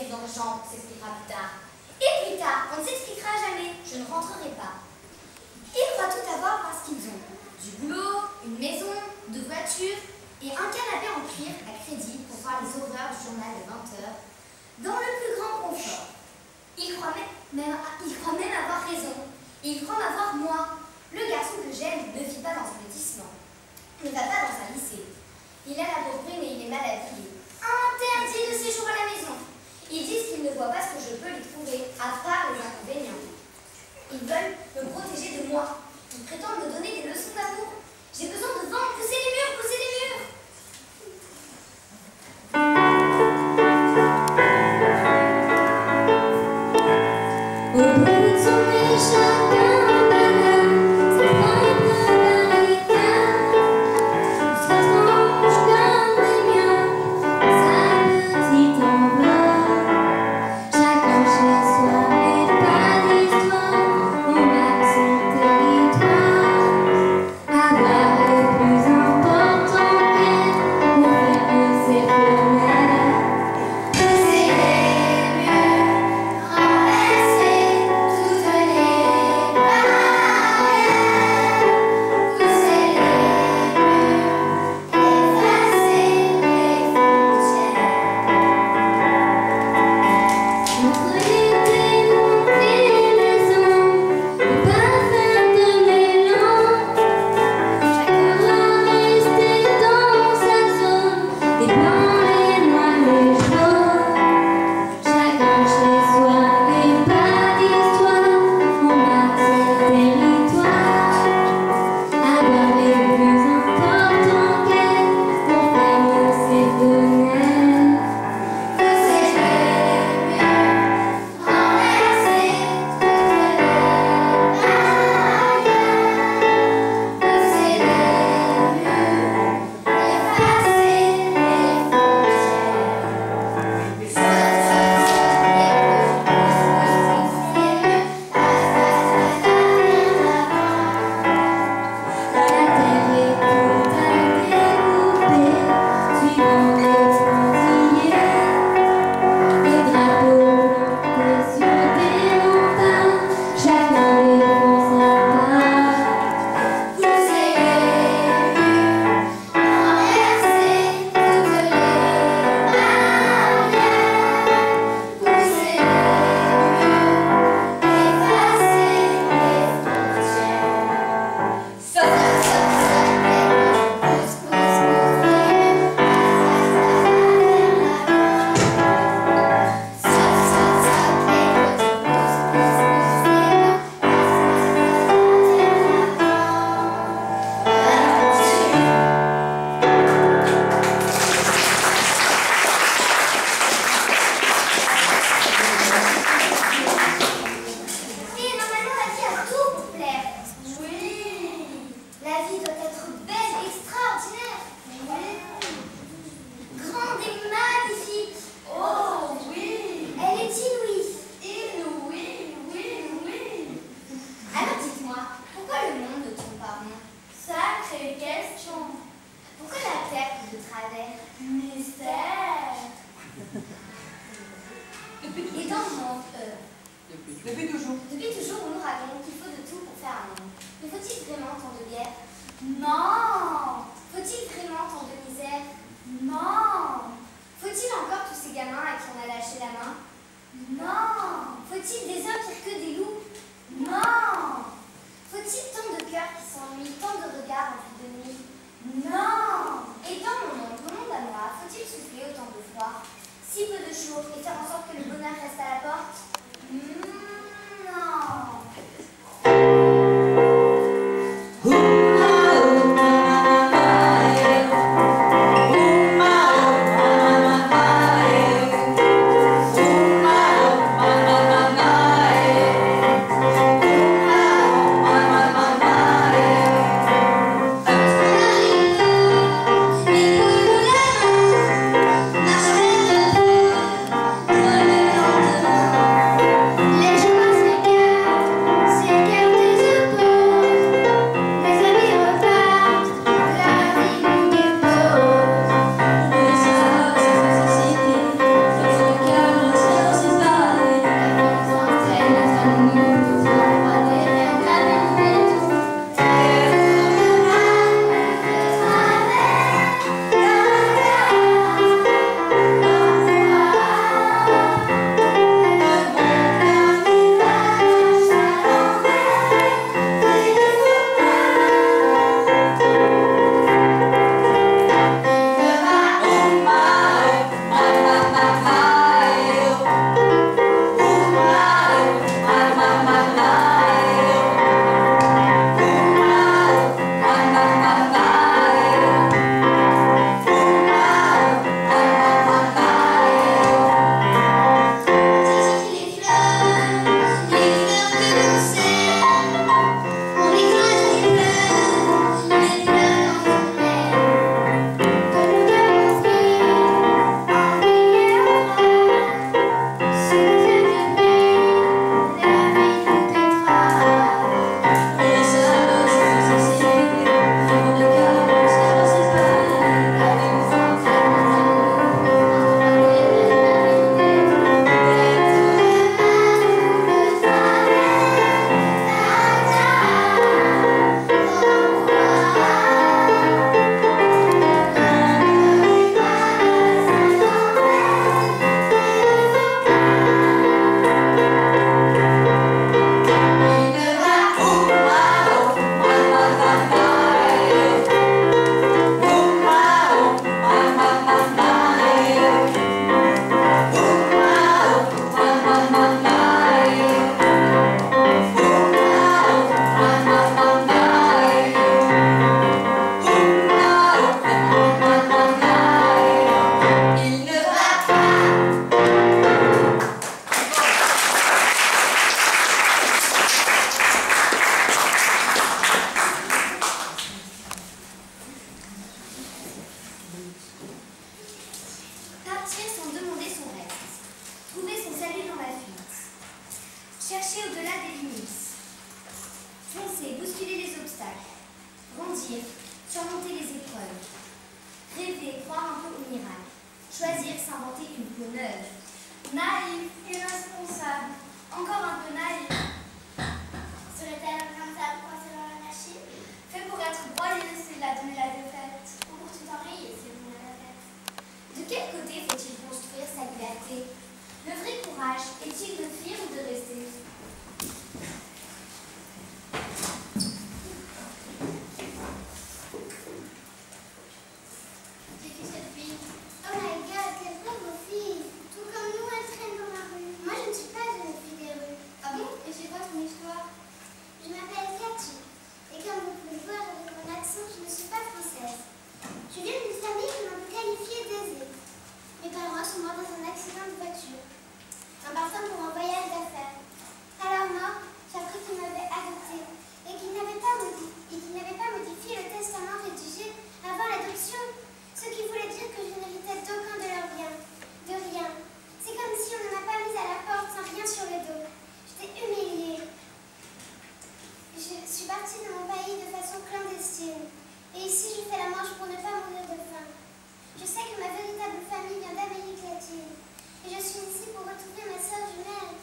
président Jean s'expliquera plus tard. Et plus tard, on ne s'expliquera jamais, je ne rentrerai pas. Ils croient tout avoir parce qu'ils ont du boulot, une maison, deux voitures et un canapé en cuir à crédit pour voir les horreurs du journal de 20 heures dans le plus grand confort. Ils croient même avoir raison. Et ils croient m'avoir moi. Le garçon que j'aime ne vit pas dans un lotissement, ne va pas dans un lycée. Il a la peau brune et il est mal habillé. Interdit de séjour à la maison. Ils disent qu'ils ne voient pas ce que je peux lui trouver, à part les inconvénients. Ils veulent me protéger de moi. Ils prétendent me donner des leçons d'amour. J'ai besoin de vent, pousser les murs, pousser les murs. Au bout de son nez, chacun balade, sa propre barricade. Il s'étrange comme les miens, sa petite enveloppe. Chacun chez soi et pas d'histoire, on marque son territoire. Avoir le plus important qu'elle, pour faire ses fenêtres. Pousser les murs, renverser toutes les barrières. Pousser les murs, effacer les frontières. Notre idée, monter les ondes, ne pas faire de mélange. Chacun doit rester dans sa zone, les blancs, les noirs, les jaunes. Chacun chez soi et pas d'histoire, on marque son territoire. Avoir les plus importants qu'elle, pour fermer ses fenêtres. Pousser les murs, renverser toutes les barrières. Pousser les murs, effacer les Et normalement, la vie a tout pour plaire. Oui. La vie doit être belle et extraordinaire. Oui. Grande et magnifique. Oh oui. Elle est inouïe. Inouïe, oui, oui. Alors dites-moi, pourquoi le monde ne tourne pas rond? Sacrée question. Pourquoi la Terre coule de travers? Mystère. Et dans le monde, Depuis toujours. depuis toujours, on nous raconte qu'il faut de tout pour faire un monde. Mais faut-il vraiment tant de guerre? Non. Faut-il vraiment tant de misère? Non. Faut-il encore tous ces gamins à qui on a lâché la main? Non. Faut-il des hommes pires que des loups? Non. Faut-il tant de cœurs qui s'ennuient, tant de regards emplis de nuit? Non. Et dans mon monde à moi, faut-il souffler autant de froid, si peu de jours, et faire en sorte que le bonheur reste à la porte? Non. Les encore un peu naïve. Serait-elle un grain de sable coincé dans la machine, fait pour être broyé s'il a donné la défaite, ou pour tout enrayer s'il voulait la tête? De quel côté faut-il construire sa liberté? Le vrai courage est-il de fuir ou de rester? J'ai vu cette fille. Oh my god, quelle pauvre fille. Tout comme nous, elle traîne dans la rue. Moi, je ne suis pas une fille des rues. Ah bon? Et c'est quoi ton histoire? Je m'appelle Cathy. Et comme vous pouvez le voir avec mon accent, je ne suis pas française. Je viens d'une famille que l'on peut qualifier d'aisée. Mes parents sont morts dans un accident de voiture, en partant pour un voyage d'affaires. À leur mort, j'ai appris qu'ils m'avaient adoptée et qu'ils n'avaient pas modifié le testament rédigé avant l'adoption, ce qui voulait dire que je n'héritais d'aucun de leurs biens, de rien. C'est comme si on ne m'a pas mise à la porte sans rien sur le dos. J'étais humiliée. Je suis partie de mon pays de façon clandestine. Et ici, je fais la manche pour ne pas mourir de faim. Je sais que ma véritable famille vient d'Amérique latine. Et je suis ici pour retrouver ma sœur jumelle.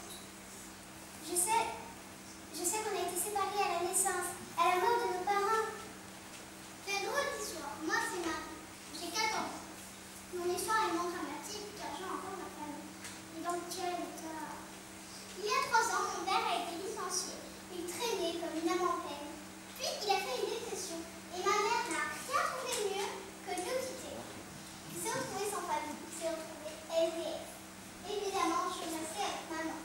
Je sais qu'on a été séparés à la naissance, à la mort de nos parents. C'est une drôle d'histoire. Moi, c'est Marie. J'ai 4 ans. Mon histoire est moins dramatique car j'ai encore ma famille. Et dans quel état? Il y a 3 ans, mon père a été licencié. Il traînait comme une âme en peine. Puis, il a fait une dépression. Et ma mère n'a rien trouvé de mieux que de le quitter. Il s'est retrouvé sans famille. Il s'est retrouvé SDF. Évidemment, je suis restée avec maman.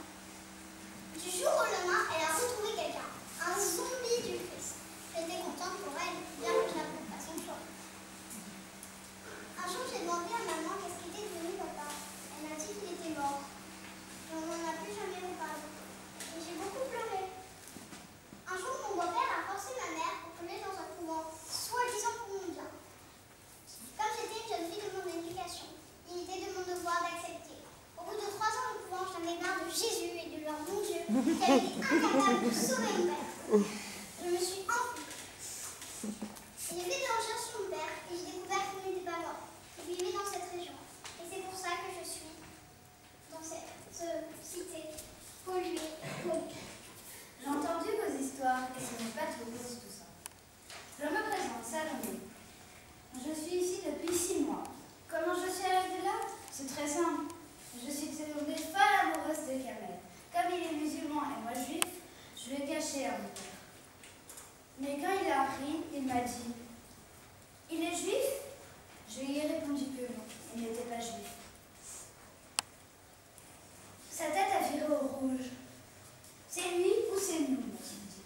Du jour au lendemain, elle a retrouvé quelqu'un. Un zombie du Christ. J'étais contente pour elle, bien que je n'approuve pas son choix. Un jour, j'ai demandé à maman qu'est-ce qu'il était devenu papa. Elle m'a dit qu'il était mort. Et on n'en a plus jamais reparlé. Et j'ai beaucoup pleuré. Un jour, mon beau-père a forcé ma mère pour que j'aille dans un couvent, soi-disant pour mon bien. Comme j'étais une jeune fille de mon éducation, il était de mon devoir d'accepter. Au bout de 3 ans au couvent, j'en ai marre de Jésus et de leur bon Dieu qui avait été incapable de sauver mon père. Je me suis enfuie. J'ai fait des recherches sur mon père et j'ai découvert qu'il n'était pas mort. Il vivait dans cette région. Et c'est pour ça que je suis dans cette cité polluée. J'ai entendu vos histoires et ce n'est pas tout rose tout ça. Je me présente, Salomé. Je suis ici depuis 6 mois. Comment je suis arrivée là? C'est très simple. Je suis tombée folle amoureuse de Kamel. Comme il est musulman et moi juif, je l'ai caché à mon père. Mais quand il a appris, il m'a dit « Il est juif ?» Je lui ai répondu que non, il n'était pas juif. Sa tête a viré au rouge. « C'est lui ou c'est nous ?» m'a-t-il dit.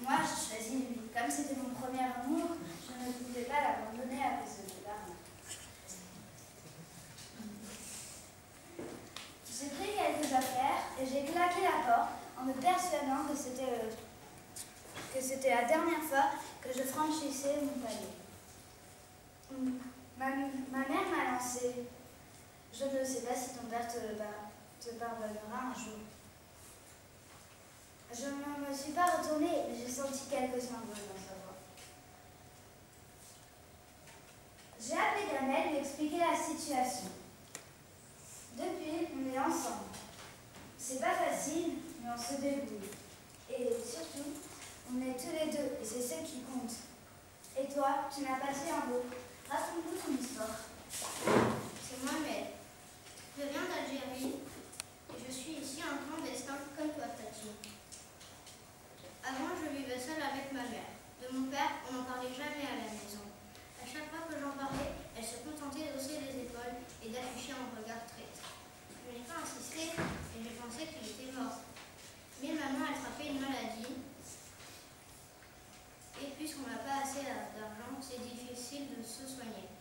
Moi, je choisis lui. Comme c'était mon premier amour, je ne pouvais pas l'abandonner à cause de mes parents. J'ai pris quelques affaires et j'ai claqué la porte en me persuadant que c'était la dernière fois que je franchissais mon palier. Ma mère m'a lancé. Je ne sais pas si ton père te pardonnera un jour. Je ne me suis pas retournée, mais j'ai senti quelque symbole dans sa voix. J'ai appelé Kamel lui expliquer la situation. Depuis, on est ensemble. C'est pas facile, mais on se débrouille. Et surtout, on est tous les deux, et c'est ce qui compte. Et toi, tu n'as pas fait un beau. Raconte-nous ton histoire. C'est Mohamed. Je viens d'Algérie et je suis ici en clandestin comme toi, Tati. Avant, je vivais seule avec ma mère. De mon père, on n'en parlait jamais à la maison. À chaque fois que j'en parlais, elle se contentait d'hausser les épaules et d'afficher un regard traître. Je n'ai pas insisté et j'ai pensé qu'il était mort. Mais maman a attrapé une maladie. Et puisqu'on n'a pas assez d'argent, c'est difficile de se soigner.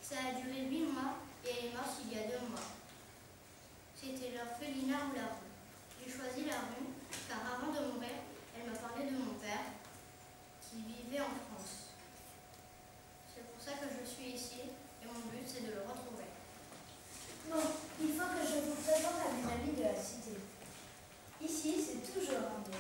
Ça a duré 8 mois et elle est morte il y a 2 mois. C'était l'orphelinat ou la rue. J'ai choisi la rue car avant de mourir, elle m'a parlé de mon père qui vivait en France. C'est pour ça que je suis ici et mon but c'est de le retrouver. Bon, il faut que je vous présente à mes amis de la cité. Ici, c'est toujours un des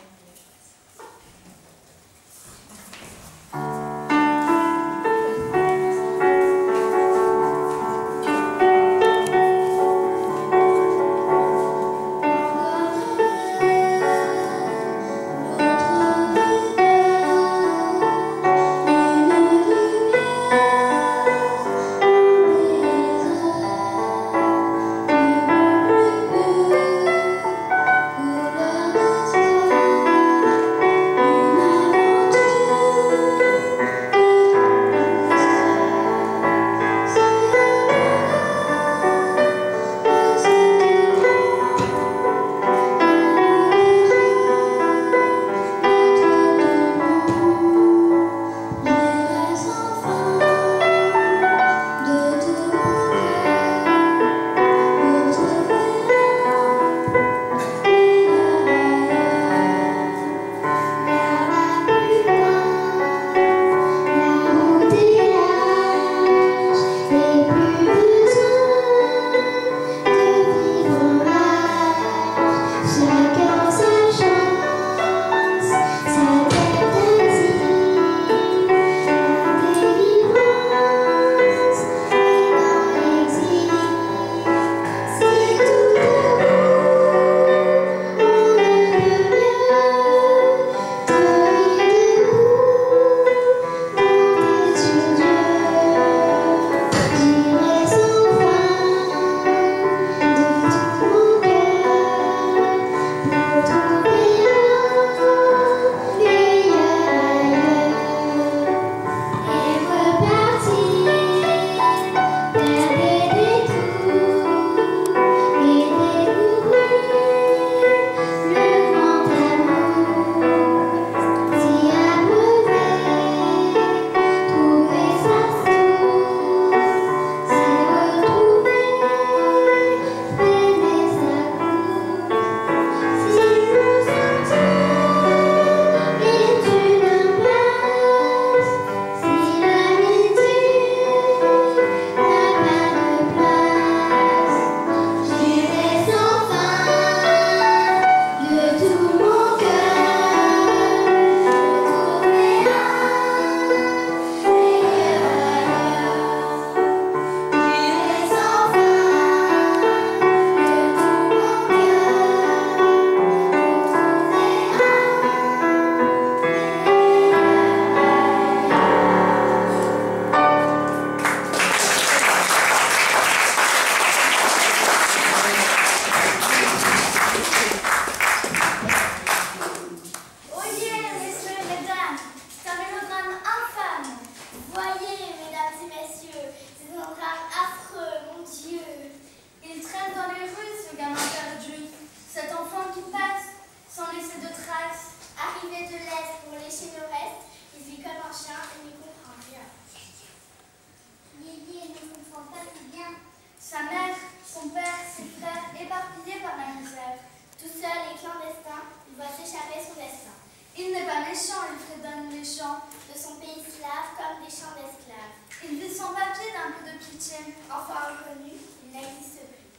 Tout seul et clandestin, il voit s'échapper son destin. Il n'est pas méchant, il fredonne les chants De son pays slave comme des champs d'esclaves. Il vit sans papier d'un peu de pitié. Enfin inconnu, il n'existe plus.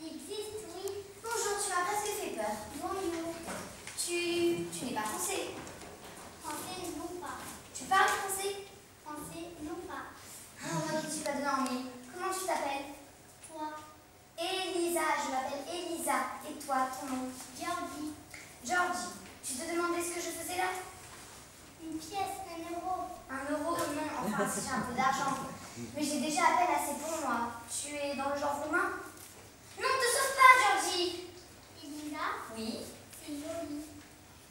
Il existe, oui. Bonjour, tu m'as presque fait peur. Bonjour. Tu n'es pas français. Français, non pas. Tu parles français? Français, non pas. Oh, moi qui ne suis pas de langue. Comment tu t'appelles? Toi, Elisa, je m'appelle Elisa. Et toi, ton nom? Georgie. Georgie. Tu te demandais ce que je faisais là? Une pièce, 1 euro. 1 euro, non, enfin si j'ai un peu d'argent. Mais j'ai déjà à peine assez pour moi. Tu es dans le genre roumain? Non, ne te sauve pas, Georgie! Elisa, Oui, c'est joli.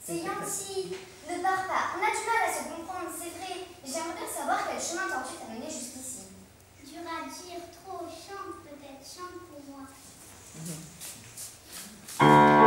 c'est gentil. Ne pars pas. On a du mal à se comprendre, c'est vrai. J'aimerais bien savoir quel chemin tordu t'a mené jusqu'ici. Dur à dire, trop. Chante peut-être, chante pour moi. Je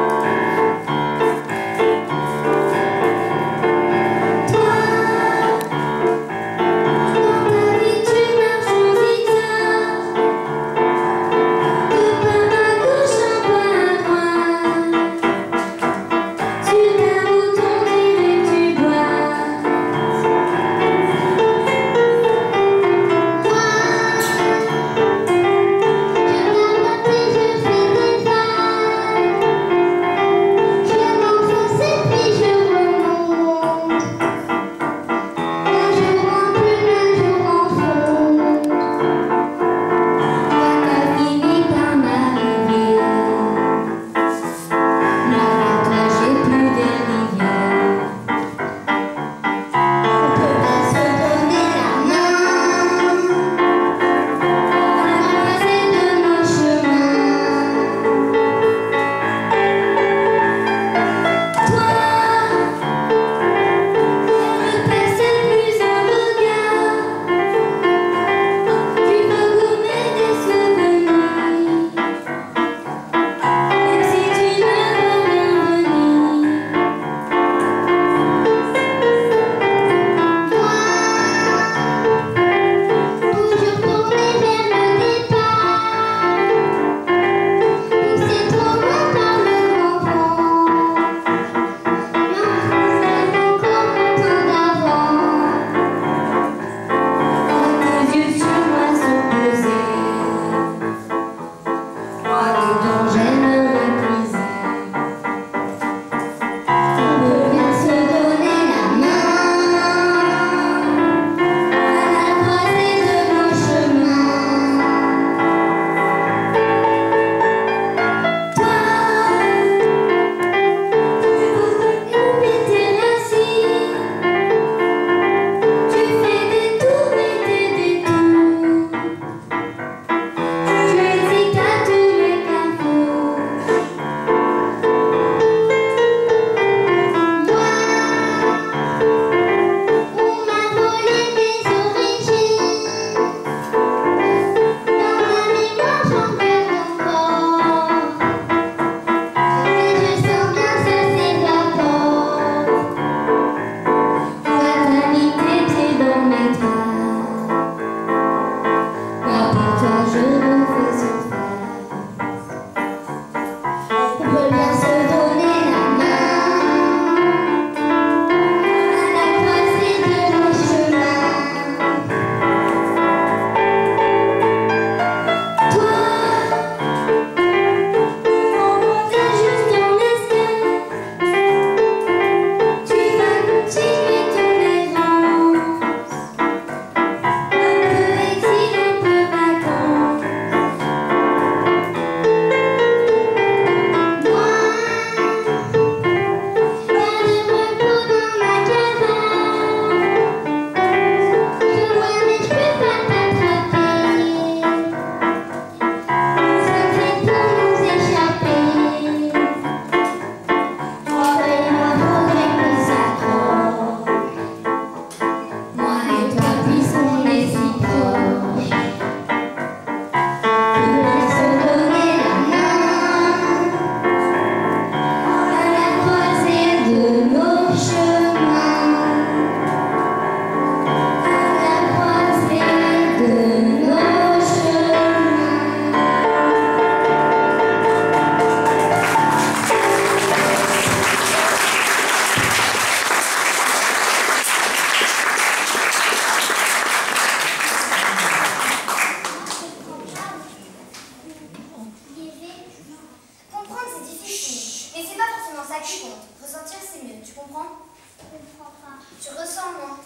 qui compte. Ressentir, c'est mieux. Tu comprends? Je comprends pas. Tu ressens, non?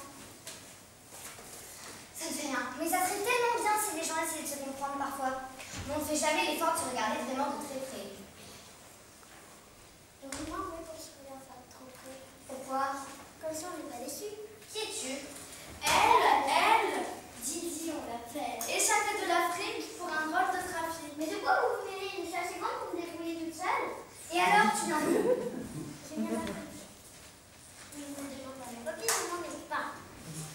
Ça ne fait rien. Mais ça serait tellement bien si les gens essayaient de se comprendre parfois. Mais on ne fait jamais l'effort de se regarder vraiment de très près. Donc moi, oui, pour se regarder ça trop près. Pourquoi? Comme ça, on n'est pas déçus. Qui es-tu? Elle, Didi, on l'appelle. Échappée de l'Afrique pour un rôle de trafic. Mais de quoi vous vous mêlez? Une chasse grande pour vous débrouiller toute seule? Et alors, tu n'en veux? Je viens d'apprendre. Je me demande à mes copines, je n'en ai pas.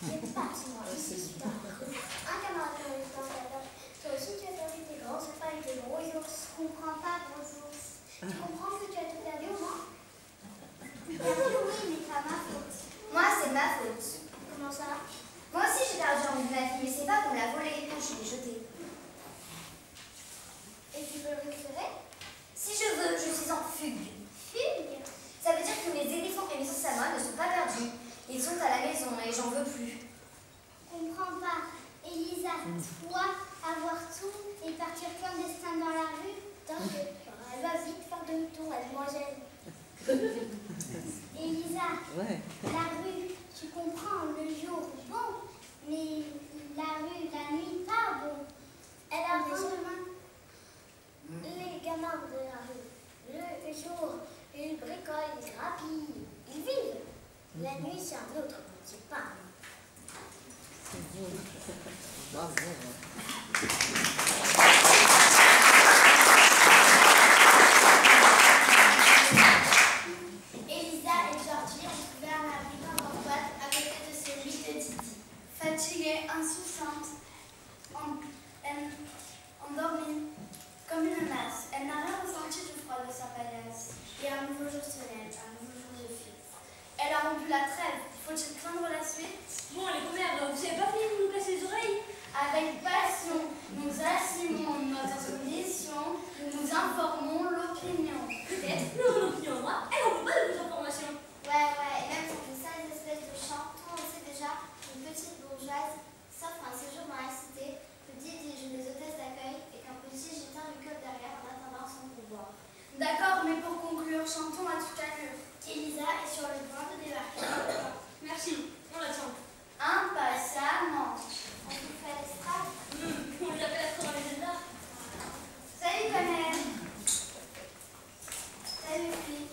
J'ai pas, c'est moi. Je suis pas. Un camarade qui a eu le temps d'ailleurs. Toi aussi, tu as perdu tes grands sapins avec tes gros ours. Je comprends pas, gros ours. Tu comprends que tu as tout perdu au moins? Perdu, oui, mais pas ma faute. Moi, c'est ma faute. Comment ça? Moi aussi, j'ai perdu en bout de ma vie, mais c'est pas qu'on me l'a volé. Ah, je l'ai jeté. Et tu veux le récupérer? Si je veux, je suis en fugue. Fugue? Ça veut dire que mes éléphants et mes ours à moi ne sont pas perdus. Ils sont à la maison et j'en veux plus. Je comprends pas. Elisa, toi, avoir tout et partir clandestin dans la rue, elle va vite faire demi-tour, mademoiselle. Elisa, la rue, tu comprends, le jour, bon, mais la rue, la nuit, pas bon. Elle a besoin. Les gamins de la rue, le jour, ils bricolent, ils grappillent, ils vivent. La nuit, c'est un autre monde, c'est pas un Elisa et Georgie ont trouvé un abri dans leur boîte à côté de celui de Didi. Fatiguée, insouciante, endormie, comme une masse, elle n'a rien ressenti du froid de sa paillasse. Et un nouveau jour se lève, un nouveau jour de fête. Elle a rompu la trêve. Faut-il craindre la suite? Bon, les commères, vous n'avez pas fini de nous casser les oreilles? Avec passion, nous assumons notre condition, nous informons l'opinion. Peut-être, nous, l'opinion, moi, elle n'en veut pas de vos informations. Ouais, et même pour une sale espèce de chantons, on sait déjà une petite bourgeoise s'offre un séjour dans la cité, que dirigent les hôtesses d'accueil et qu'un policier jette un lui colle derrière en attendant son pourboire. D'accord, mais pour conclure, chantons à toute allure. Elisa est sur le point de débarquer. Merci, on l'attend. Impatiemment. On vous fait l'estrade. On les appelle à dans les états. Salut, Connell. Salut, fille.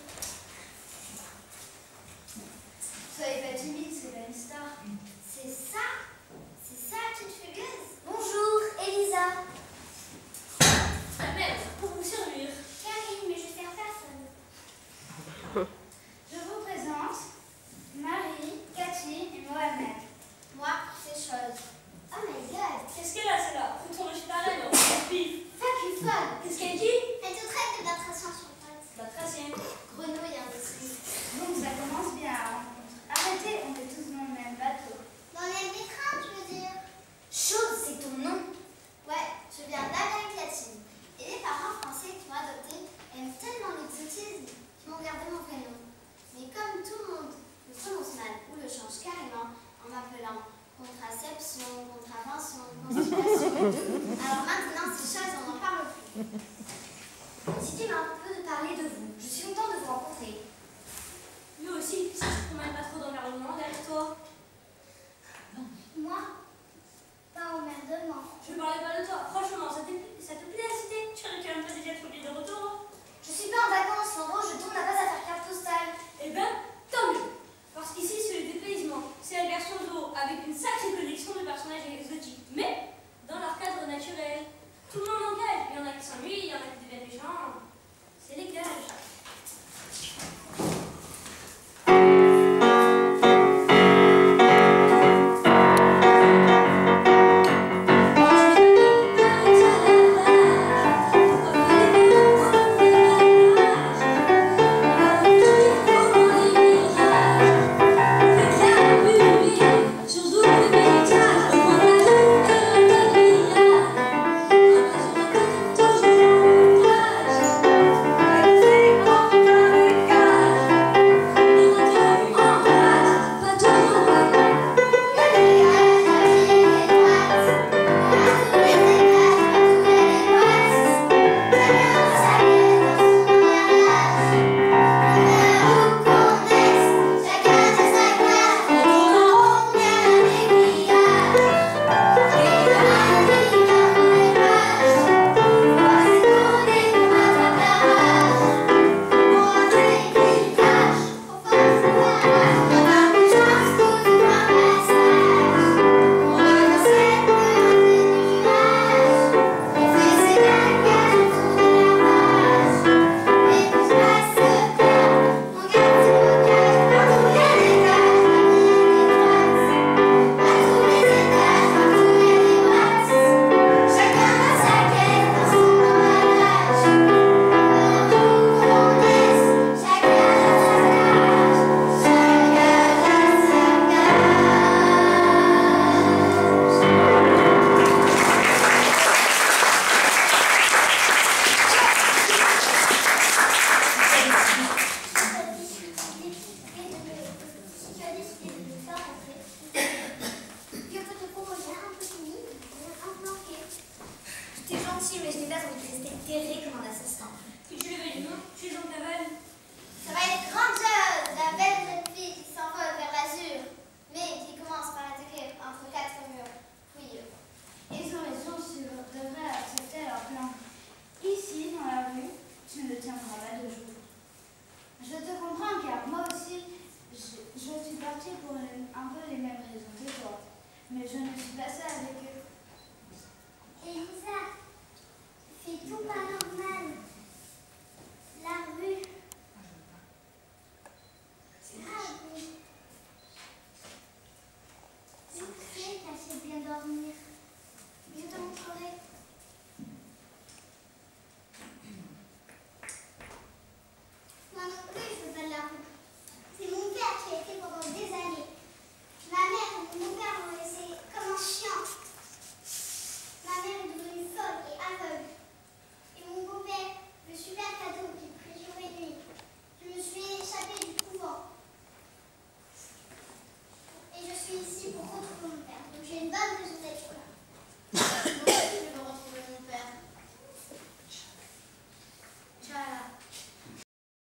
Soyez pas timide, c'est pas une star. C'est ça, petite fugueuse. Bonjour, Elisa. Ah merde, pour vous servir. Karine, mais je sers personne. Je vous présente Marie, Cathy et Mohamed. Moi, c'est chose. Oh my god. Qu'est-ce qu'elle a, celle-là? Retourne chez ta reine, pif. Fuck you, folle. Qu'est-ce qu'elle dit? Elle te traite de battracien sur pote. La tracienne. Grenouille, imbécile. Donc ça commence bien la rencontre. Arrêtez, on est tous dans le même bateau. Dans les écrans, je veux dire. Chose, c'est ton nom. Ouais, je viens d'Amérique latine. Et les parents français qui m'ont adopté aiment tellement l'exotisme qu'ils m'ont gardé mon prénom. Mais comme tout le monde le prononce mal ou le change carrément en m'appelant contraception, contravention, constipation, alors maintenant ces choses, on n'en parle plus. Dites-moi un peu de parler de vous. Je suis contente de vous rencontrer. Nous aussi, si tu te promènes pas trop d'emmerdement derrière toi. Moi, pas emmerdement. Je parlais pas de toi. Franchement, ça te plaît la cité? Tu réclames pas déjà trop de